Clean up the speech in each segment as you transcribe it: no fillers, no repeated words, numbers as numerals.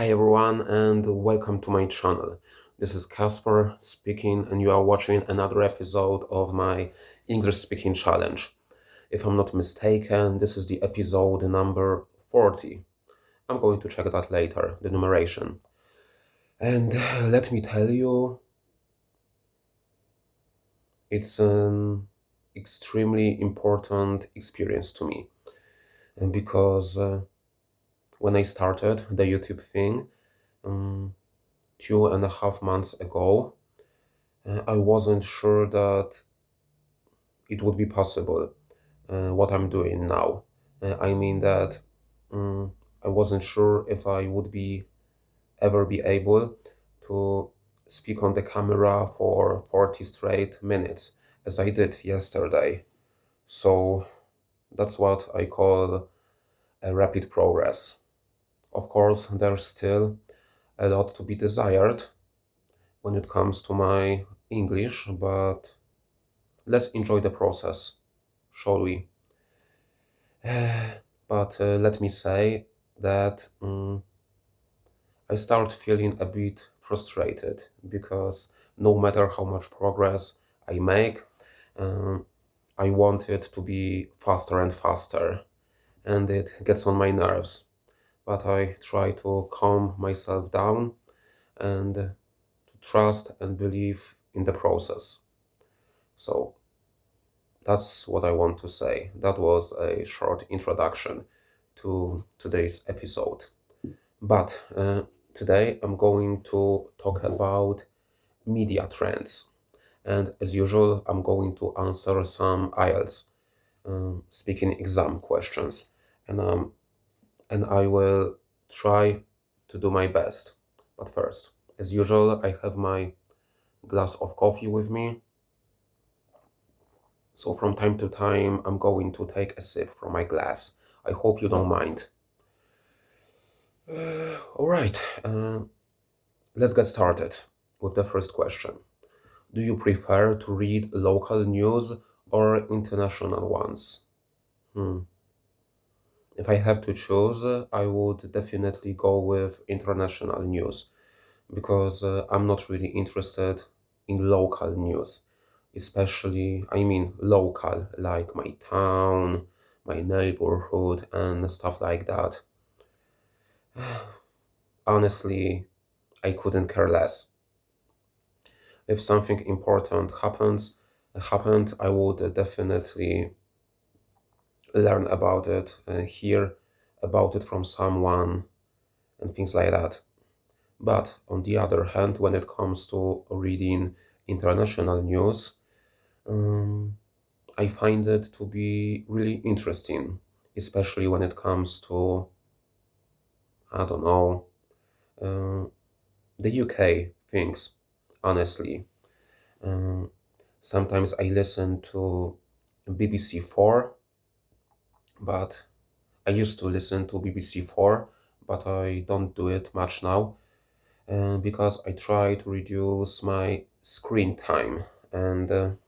Hi everyone and welcome to my channel. This is Casper speaking and you are watching another episode of my English speaking challenge. If I'm not mistaken, this is the episode number 40. I'm going to check that later, the numeration. And let me tell you, it's an extremely important experience to me. And because when I started the YouTube thing, um, 2.5 months ago, I wasn't sure that it would be possible what I'm doing now. I mean that um, I wasn't sure if I would be ever be able to speak on the camera for 40 straight minutes as I did yesterday. So that's what I call a rapid progress. Of course, there's still a lot to be desired when it comes to my English, but let's enjoy the process, shall we? But let me say that I start feeling a bit frustrated because no matter how much progress I make, um, I want it to be faster and faster, and it gets on my nerves. But I try to calm myself down and to trust and believe in the process. So that's what I want to say. That was a short introduction to today's episode. But today I'm going to talk about media trends. And as usual, I'm going to answer some IELTS speaking exam questions. And, um, and I will try to do my best. But first, as usual, I have my glass of coffee with me. So from time to time, I'm going to take a sip from my glass. I hope you don't mind. All right, let's get started with the first question. Do you prefer to read local news or international ones? Hmm. If I have to choose, I would definitely go with international news because I'm not really interested in local news, especially, I mean, local, like my town, my neighborhood, and stuff like that. Honestly, I couldn't care less. If something important happened, I would definitely learn about it and hear about it from someone and things like that. But on the other hand, when it comes to reading international news, um, I find it to be really interesting, especially when it comes to, I don't know, uh, the UK things, honestly. Um, Sometimes I listen to BBC 4, but I used to listen to BBC 4, but I don't do it much now because I try to reduce my screen time. And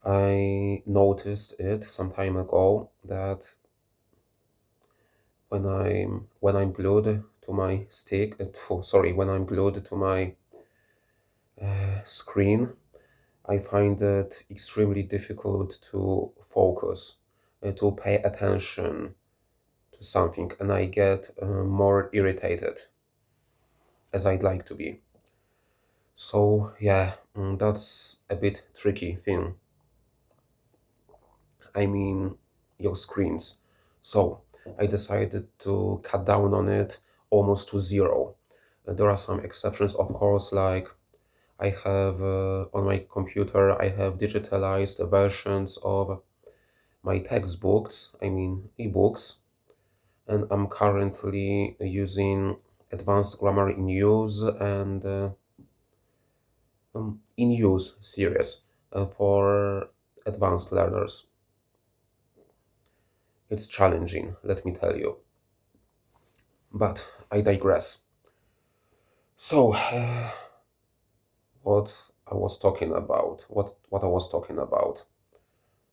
I noticed it some time ago that when I'm glued to my stick, sorry, when I'm glued to my screen, I find it extremely difficult to focus, to pay attention to something, and I get more irritated as I'd like to be. So yeah, that's a bit tricky thing. I mean, your screens. So I decided to cut down on it almost to zero. There are some exceptions, of course, like I have on my computer, I have digitalized versions of my textbooks, I mean ebooks, and I'm currently using Advanced Grammar in Use and in Use series for advanced learners. It's challenging, let me tell you. But I digress. So, what I was talking about, what I was talking about,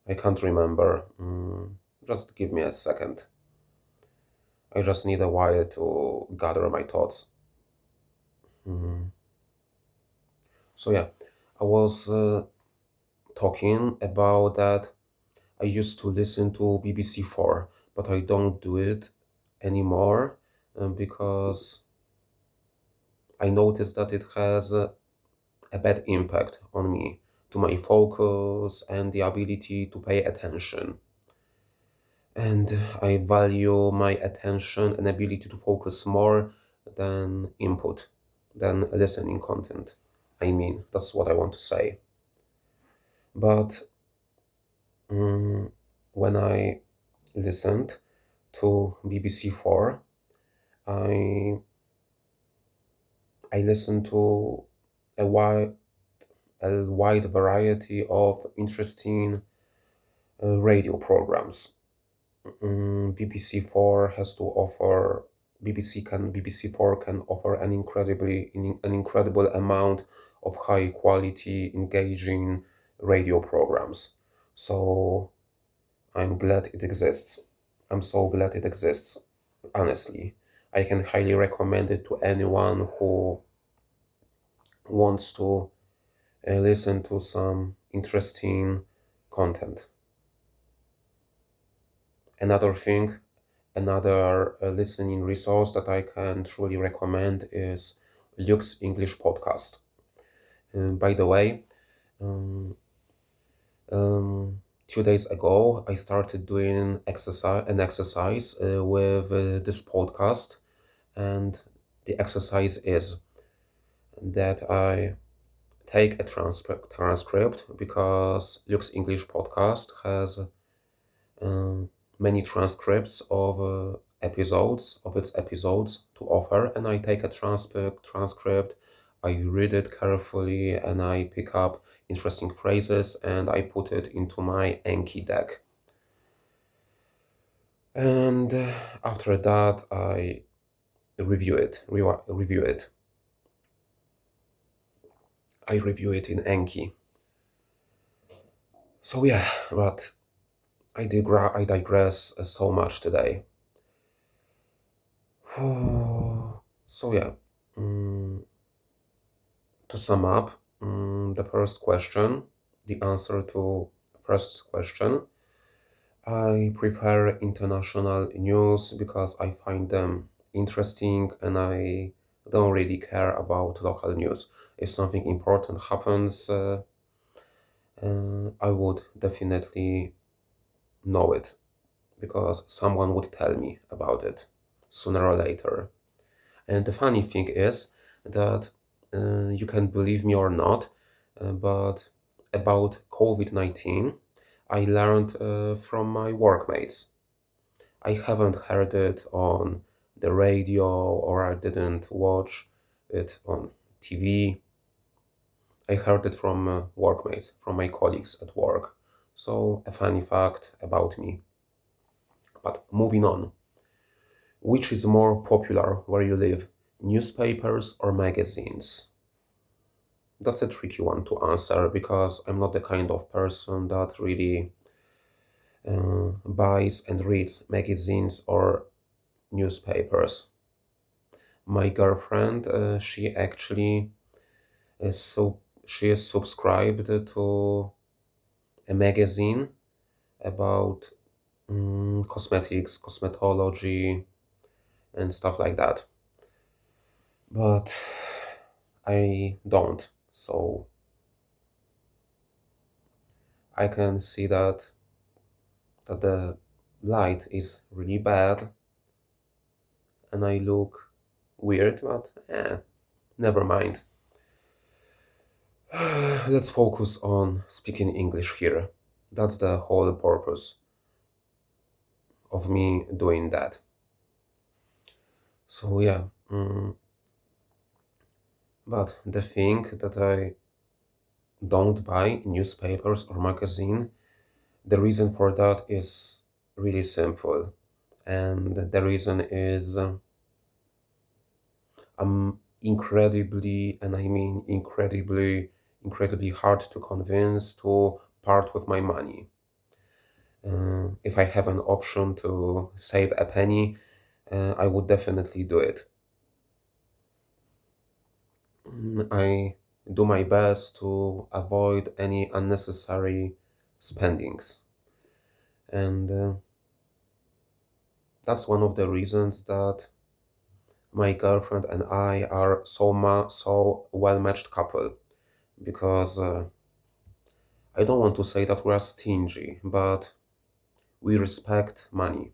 I can't remember. Just give me a second. I just need a while to gather my thoughts. Mhm. So yeah, I was talking about that I used to listen to BBC Four, but I don't do it anymore because I noticed that it has a bad impact on me, to my focus and the ability to pay attention. And I value my attention and ability to focus more than input, than listening content. I mean, that's what I want to say. But mm, when I listened to BBC Four, I I listened to a wide variety of interesting radio programs. BBC Four has to offer BBC Four can offer an incredible amount of high quality, engaging radio programs. So I'm glad it exists. I'm so glad it exists. Honestly, I can highly recommend it to anyone who wants to listen to some interesting content. Another thing, another listening resource that I can truly recommend is Luke's English podcast. By the way, um, 2 days ago, I started doing exercise with this podcast, and the exercise is that I take a transcript because Luke's English podcast has um, many transcripts of its episodes to offer, and I take a transcript, I read it carefully, and I pick up interesting phrases, and I put it into my Anki deck. And after that, I review it. I review it in Anki. So yeah, but I digress so much today. So yeah, mm, to sum up, the first question, the answer to first question, I prefer international news because I find them interesting and I don't really care about local news. If something important happens, I would definitely know it because someone would tell me about it sooner or later. And the funny thing is that you can believe me or not, but about COVID 19, I learned from my workmates. I haven't heard it on the radio or I didn't watch it on TV. I heard it from workmates, from my colleagues at work. So, a funny fact about me. But moving on. Which is more popular where you live, newspapers or magazines? That's a tricky one to answer because I'm not the kind of person that really buys and reads magazines or newspapers. My girlfriend, she actually is she is subscribed to a magazine about cosmetics, cosmetology, and stuff like that. But I don't. So I can see that the light is really bad and I look weird, but never mind. Let's focus on speaking English here. That's the whole purpose of me doing that. So yeah, but the thing that I don't buy newspapers or magazine, the reason for that is really simple, and the reason is I'm incredibly, and I mean incredibly hard to convince to part with my money. If I have an option to save a penny, I would definitely do it. I do my best to avoid any unnecessary spendings. And that's one of the reasons that my girlfriend and I are so well matched couple, because I don't want to say that we are stingy, but we respect money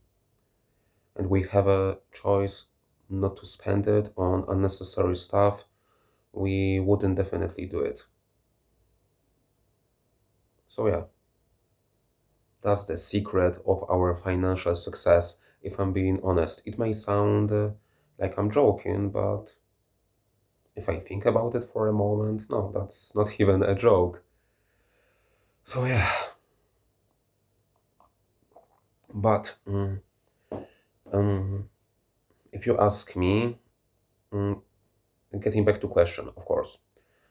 and we have a choice not to spend it on unnecessary stuff. We wouldn't definitely do it. So yeah, that's the secret of our financial success. If I'm being honest, it may sound like I'm joking, but if I think about it for a moment, no, that's not even a joke. So yeah, but um, if you ask me, mm, getting back to question, of course.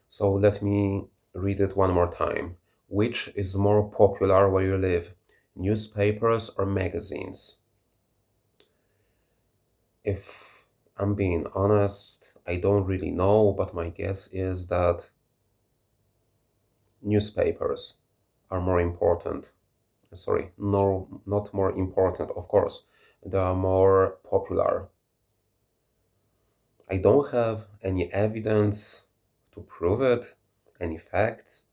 So let me read it one more time. Which is more popular where you live, newspapers or magazines? If I'm being honest, I don't really know, but my guess is that newspapers are more important. Sorry, no, not more important, of course. They are more popular. I don't have any evidence to prove it, any facts.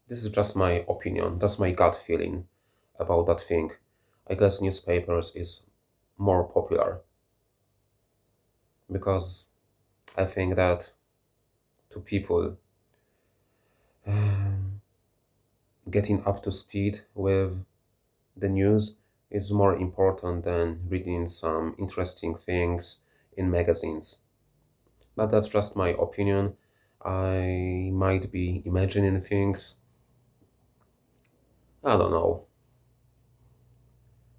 This is just my opinion. That's my gut feeling about that thing. I guess newspapers is more popular because I think that to people, um, getting up to speed with the news is more important than reading some interesting things in magazines. But that's just my opinion. I might be imagining things. I don't know.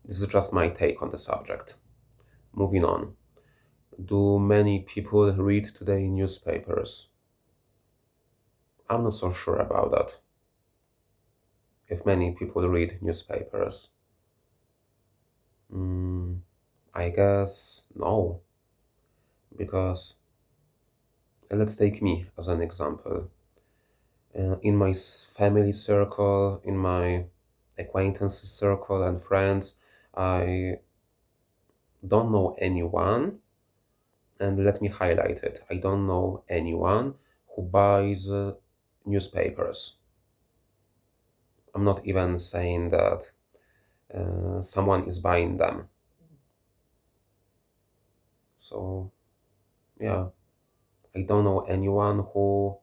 This is just my take on the subject. Moving on. Do many people read today newspapers? I'm not so sure about that. If many people read newspapers. Mm, I guess no, because let's take me as an example. In my family circle, in my acquaintances circle and friends, I don't know anyone, and let me highlight it. I don't know anyone who buys newspapers. I'm not even saying that someone is buying them. So, yeah, I don't know anyone who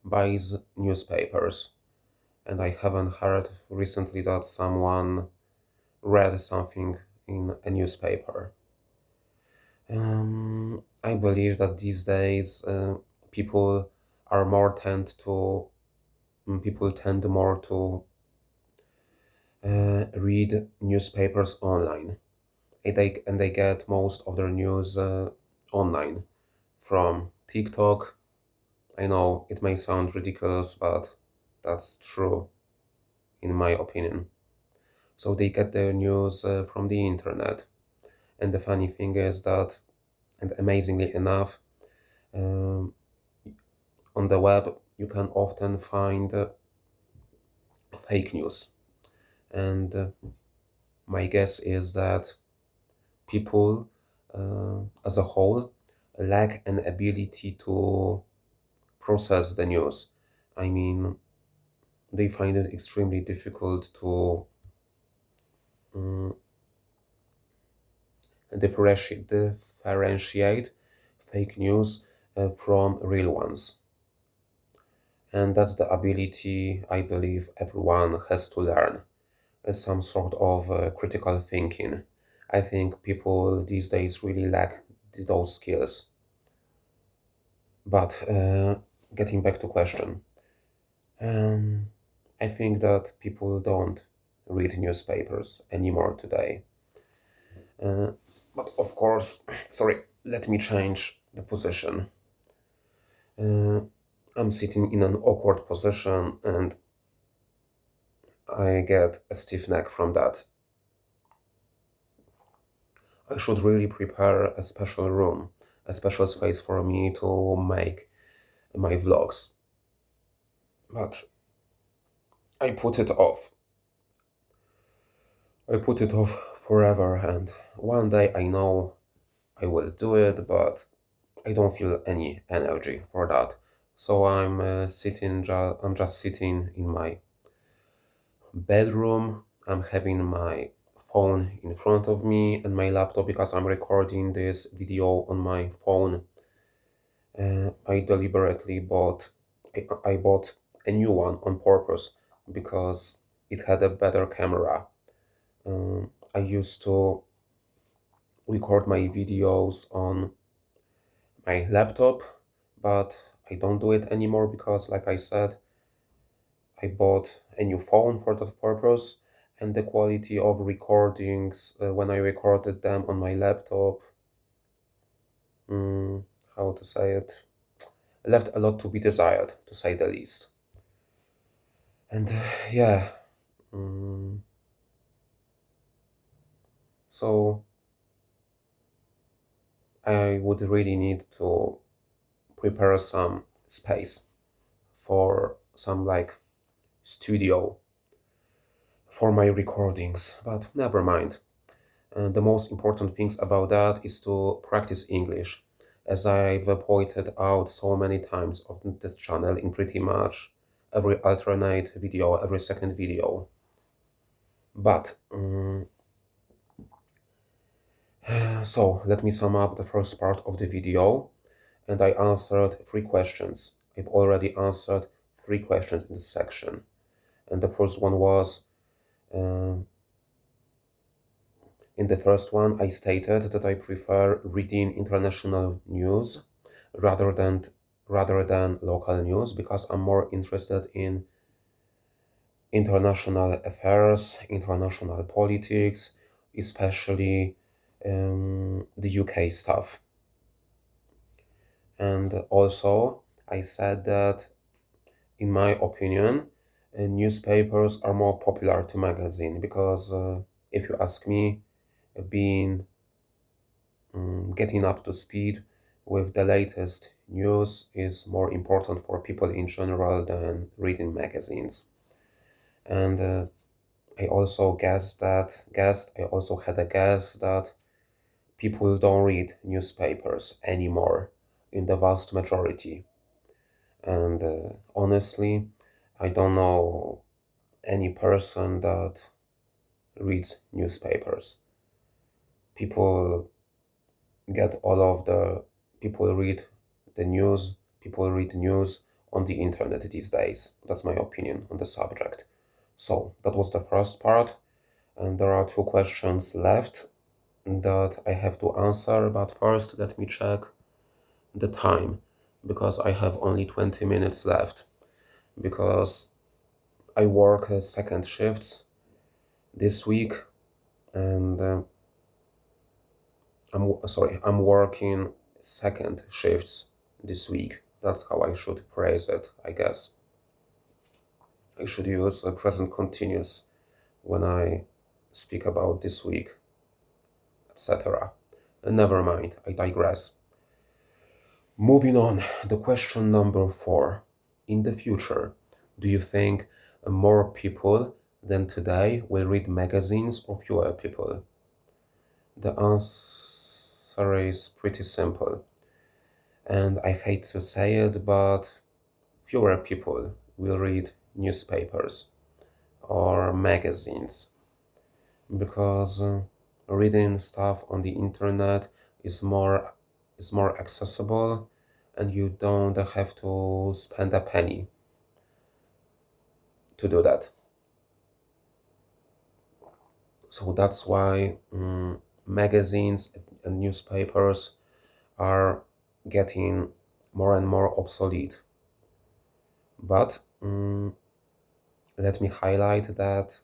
buys newspapers. And I haven't heard recently that someone read something in a newspaper. I believe that these days people are more tend to people tend more to read newspapers online. And they get most of their news online from TikTok. I know it may sound ridiculous, but that's true in my opinion. So they get their news from the internet. And the funny thing is that, and amazingly enough, um, on the web you can often find fake news. And my guess is that people as a whole lack an ability to process the news. I mean, they find it extremely difficult to um, differentiate fake news from real ones. And that's the ability I believe everyone has to learn. It's some sort of critical thinking. I think people these days really lack those skills. But getting back to question, um, I think that people don't read newspapers anymore today. Uh, but of course, sorry, let me change the position. Uh, I'm sitting in an awkward position and I get a stiff neck from that. I should really prepare a special room, a special space for me to make my vlogs. But I put it off. I put it off forever, and one day I know I will do it, but I don't feel any energy for that. So I'm just sitting in my bedroom. I'm having my phone in front of me and my laptop because I'm recording this video on my phone. I deliberately I bought a new one on purpose because it had a better camera. I used to record my videos on my laptop, but I don't do it anymore because, like I said, I bought a new phone for that purpose, and the quality of recordings when I recorded them on my laptop, mm, how to say it, left a lot to be desired, to say the least. And yeah, mm, so I would really need to prepare some space for some like studio for my recordings, but never mind. The most important things about that is to practice English, as I've pointed out so many times on this channel in pretty much every alternate video, every second video. But so let me sum up the first part of the video, and I answered 3 questions. I've already answered 3 questions in this section, and the first one was. Uh, In the first one, I stated that I prefer reading international news rather than rather than local news because I'm more interested in international affairs, international politics, especially the UK stuff. And also, I said that, in my opinion, newspapers are more popular to magazine because, if you ask me, being getting up to speed with the latest news is more important for people in general than reading magazines. And I also had a guess that people don't read newspapers anymore in the vast majority. And honestly, I don't know any person that reads newspapers. People get all of the people read people read news on the internet these days. That's my opinion on the subject. So that was the first part, and there are 2 questions left that I have to answer, but first let me check the time because I have only 20 minutes left because I work second shifts this week, and I'm working second shifts this week. That's how I should phrase it, I guess. I should use the present continuous when I speak about this week, etc. Never mind, I digress. Moving on, the question number 4. In the future, do you think more people than today will read magazines or fewer people? The answer is pretty simple. And I hate to say it, but fewer people will read newspapers or magazines because reading stuff on the internet is more accessible, and you don't have to spend a penny to do that. So that's why magazines and newspapers are getting more and more obsolete. But let me highlight that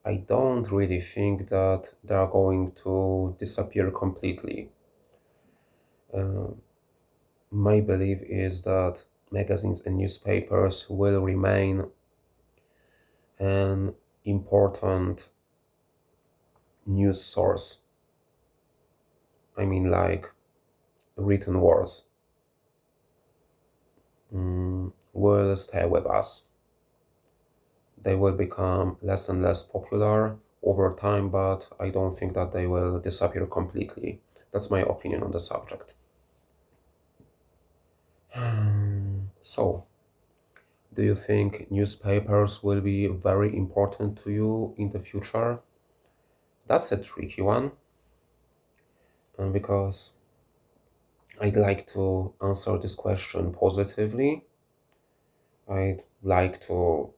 I don't really think that they are going to disappear completely. Uh, my belief is that magazines and newspapers will remain an important news source I mean, like written words, will stay with us. They will become less and less popular over time, but I don't think that they will disappear completely. That's my opinion on the subject. So, do you think newspapers will be very important to you in the future? That's a tricky one, because I'd like to answer this question positively. I'd like to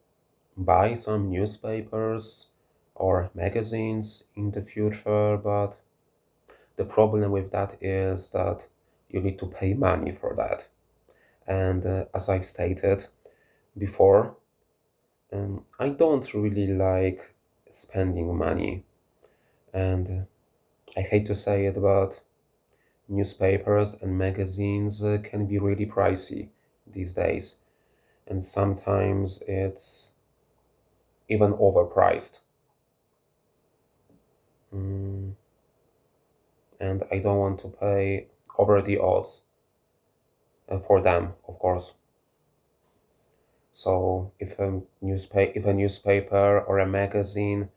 buy some newspapers or magazines in the future, but the problem with that is that you need to pay money for that. And as I've stated before, I don't really like spending money. And I hate to say it, but newspapers and magazines can be really pricey these days. And sometimes it's even overpriced. Mm, and I don't want to pay over the odds for them, of course. So if a newspaper or a magazine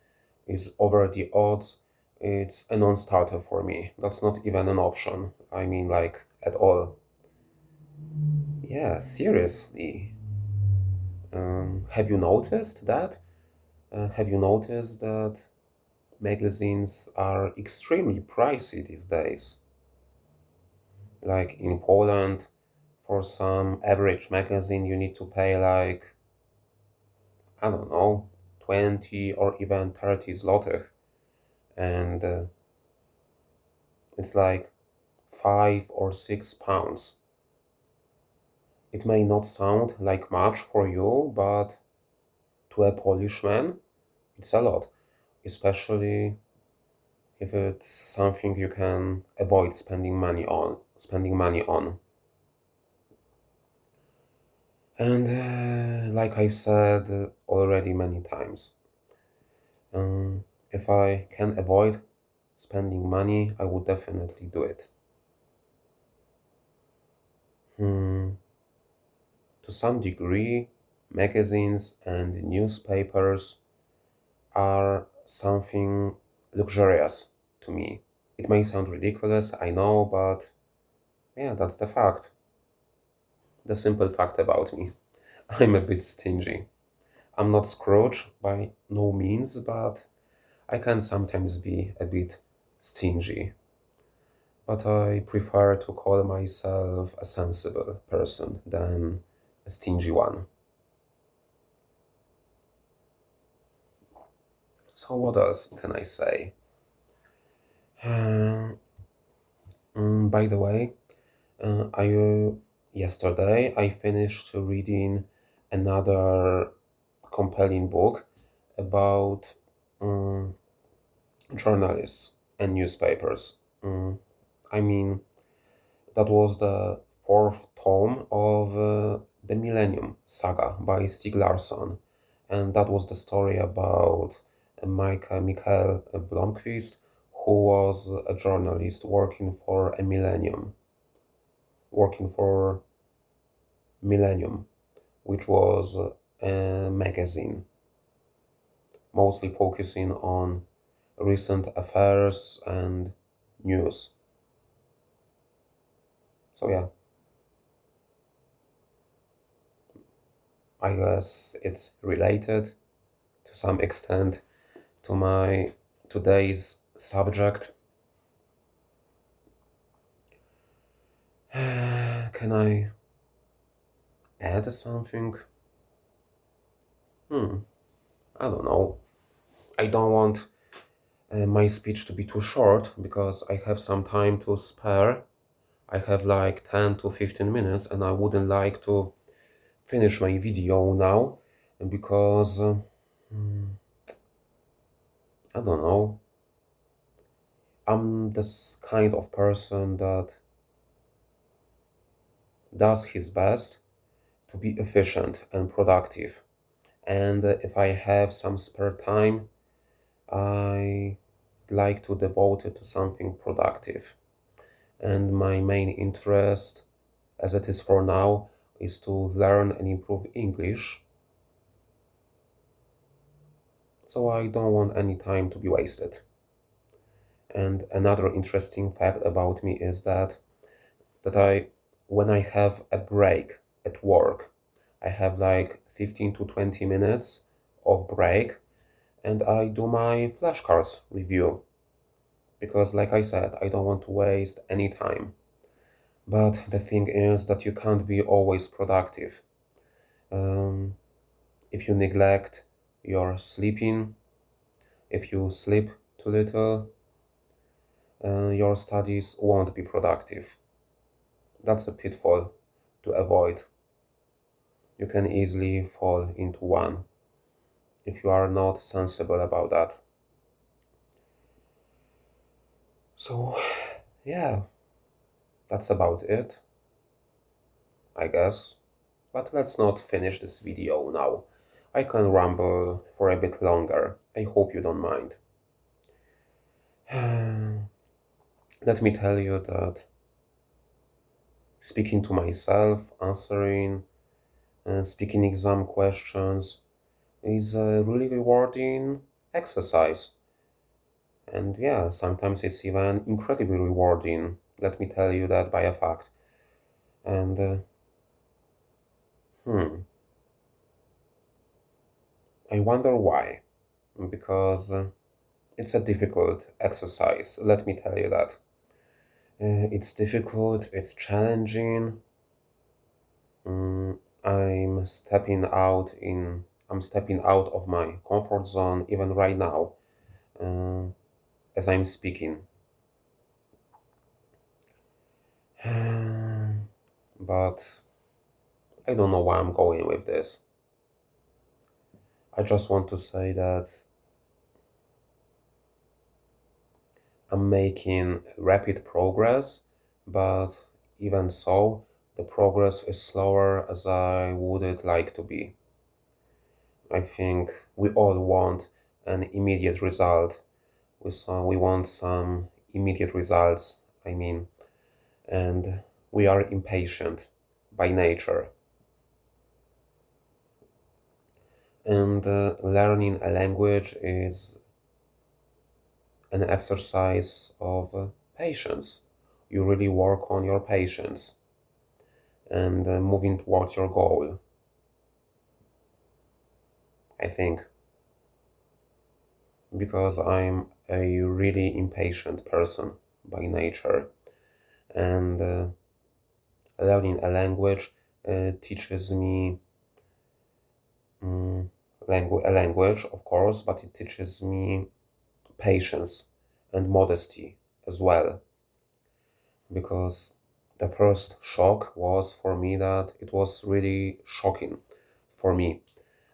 is over the odds, it's a non-starter for me. That's not even an option. I mean, like at all. Yeah, seriously. Have you noticed that? Have you noticed that magazines are extremely pricey these days? Like in Poland, for some average magazine, you need to pay like, I don't know, 20 or even 30 zlotych. And it's like £5 or £6. It may not sound like much for you, but to a Polish man, it's a lot, especially if it's something you can avoid spending money on. And like I've said already many times, um, if I can avoid spending money, I would definitely do it. Hmm. To some degree, magazines and newspapers are something luxurious to me. It may sound ridiculous, I know, but yeah, that's the fact. The simple fact about me. I'm a bit stingy. I'm not Scrooge by no means, but I can sometimes be a bit stingy. But I prefer to call myself a sensible person than a stingy one. So, what else can I say? Uh, by the way, I yesterday I finished reading another compelling book about um, journalists and newspapers. I mean, that was the fourth tome of the Millennium Saga by Stieg Larsson, and that was the story about Michael Blomqvist, who was a journalist working for Millennium, which was a magazine mostly focusing on recent affairs and news. So yeah, I guess it's related to some extent to my today's subject. Can I add something? Hmm, I don't know. I don't want my speech to be too short because I have some time to spare. I have like 10 to 15 minutes and I wouldn't like to finish my video now because hmm, I don't know. I'm this kind of person that does his best to be efficient and productive. And if I have some spare time, I like to devote it to something productive. and my main interest, as it is for now, is to learn and improve English. So I don't want any time to be wasted. And another interesting fact about me is that when I have a break at work, I have like 15 to 20 minutes of break and I do my flashcards review because, like I said, I don't want to waste any time. But the thing is that you can't be always productive. Um, if you neglect your sleeping, if you sleep too little, your studies won't be productive. That's a pitfall to avoid. You can easily fall into one if you are not sensible about that. So, yeah, that's about it, I guess. But let's not finish this video now. I can ramble for a bit longer. I hope you don't mind. Let me tell you that speaking to myself, answering, speaking exam questions is a really rewarding exercise. And yeah, sometimes it's even incredibly rewarding. Let me tell you that by a fact. And hmm, I wonder why. Because it's a difficult exercise. Let me tell you that. It's difficult, it's challenging. Mm, I'm stepping out of my comfort zone even right now, uh, as I'm speaking. But I don't know why I'm going with this. I just want to say that I'm making rapid progress, but even so, the progress is slower as I would it like to be. I think we all want an immediate result. We want some immediate results, I mean, and we are impatient by nature. And learning a language is an exercise of patience. You really work on your patience and moving towards your goal, I think, because I'm a really impatient person by nature, and learning a language teaches me mm, a language, of course, but it teaches me patience and modesty as well, because the first shock was for me that it was really shocking for me.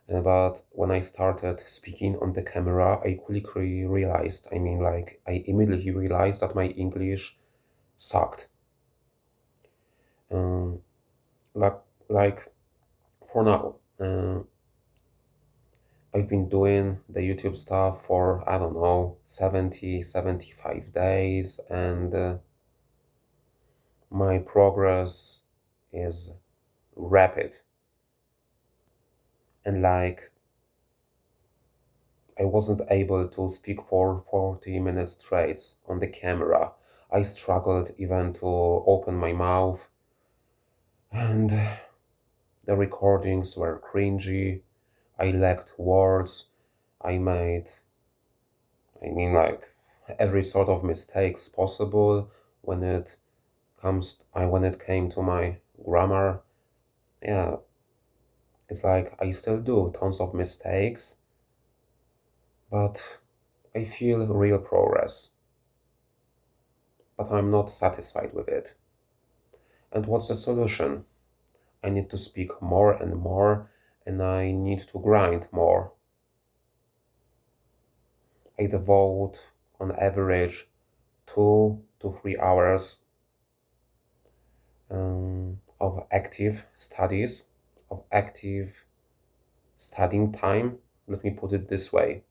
But when I started speaking on the camera, I quickly realized, I immediately realized that my English sucked. Um, like, like for now, I've been doing the YouTube stuff for, I don't know, 70, 75 days, and my progress is rapid. And like, I wasn't able to speak for 40 minutes straight on the camera. I struggled even to open my mouth, and the recordings were cringy. I lacked words. I made, like, every sort of mistakes possible when when it came to my grammar. Yeah, it's like I still do tons of mistakes, but I feel real progress. But I'm not satisfied with it. And what's the solution? I need to speak more and more, and I need to grind more. I devote, on average, 2 to 3 hours of active studies, of active studying time. Let me put it this way.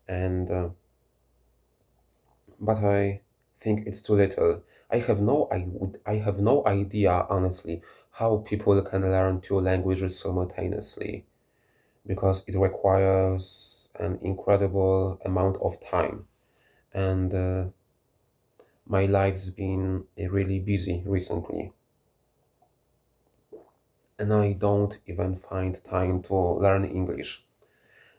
And but I think it's too little. I have no idea, honestly, how people can learn two languages simultaneously because it requires an incredible amount of time. And my life's been really busy recently, and I don't even find time to learn English.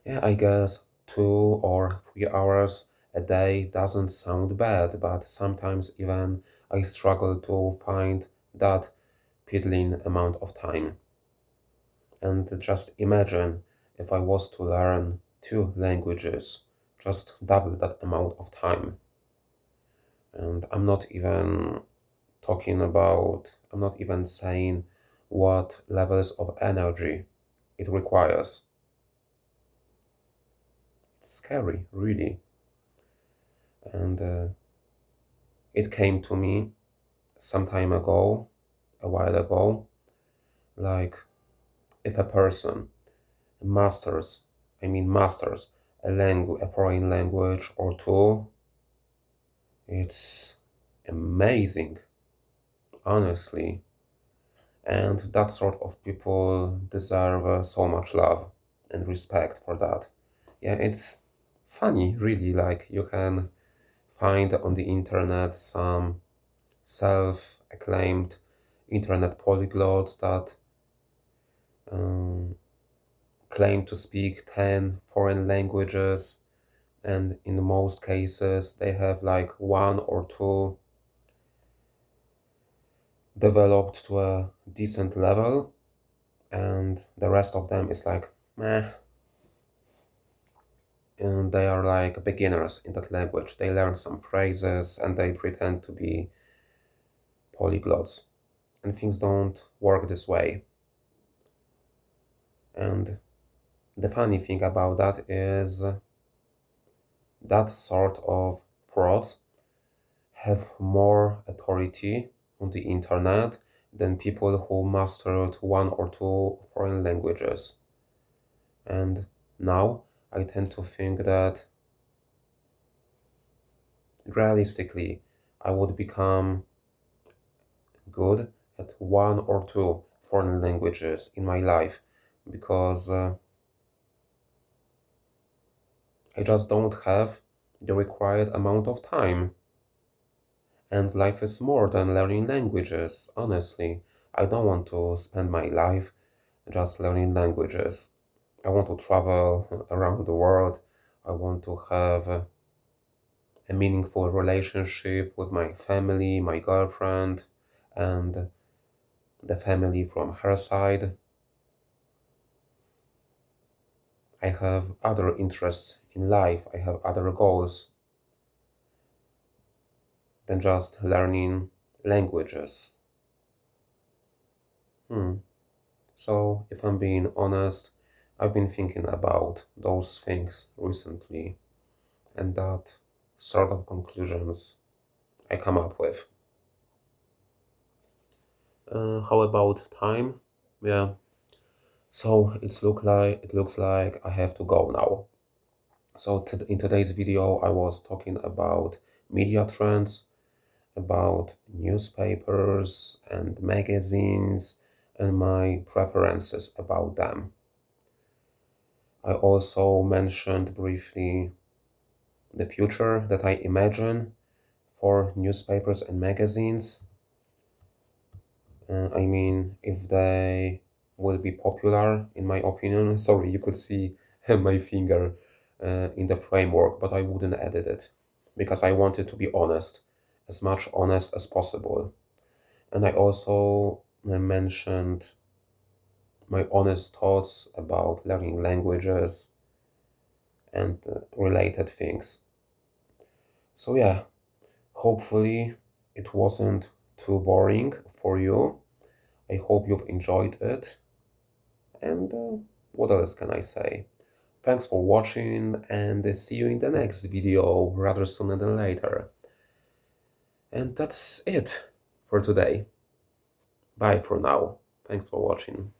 Yeah, I guess 2 or 3 hours a day doesn't sound bad, but sometimes even I struggle to find that piddling amount of time. And just imagine if I was to learn two languages, just double that amount of time. And I'm not even saying what levels of energy it requires. It's scary, really. And it came to me some time ago, a while ago, like if a person masters, masters a foreign language or two, it's amazing, honestly. And that sort of people deserve so much love and respect for that. Yeah, it's funny, really. Like you can find on the internet some self-acclaimed internet polyglots that um, claim to speak 10 foreign languages, and in most cases they have like one or two developed to a decent level, and the rest of them is like meh, and they are like beginners in that language. They learn some phrases and they pretend to be polyglots, and things don't work this way. And the funny thing about that is that sort of frauds have more authority on the internet than people who mastered one or two foreign languages. And now I tend to think that realistically I would become good at one or two foreign languages in my life because I just don't have the required amount of time. And life is more than learning languages, honestly. I don't want to spend my life just learning languages. I want to travel around the world. I want to have a meaningful relationship with my family, my girlfriend, and the family from her side. I have other interests in life. I have other goals than just learning languages. Hmm. So, if I'm being honest, I've been thinking about those things recently, and that sort of conclusions I come up with. How about time? Yeah. So it looks like I have to go now. So in today's video, I was talking about media trends, about newspapers and magazines, and my preferences about them. I also mentioned briefly the future that I imagine for newspapers and magazines. If they will be popular, in my opinion. Sorry, you could see my finger in the framework, but I wouldn't edit it because I wanted to be honest, as much honest as possible. And I also mentioned my honest thoughts about learning languages and related things. So, yeah, hopefully it wasn't too boring for you. I hope you've enjoyed it. And what else can I say? Thanks for watching, and see you in the next video rather sooner than later. And that's it for today. Bye for now. Thanks for watching.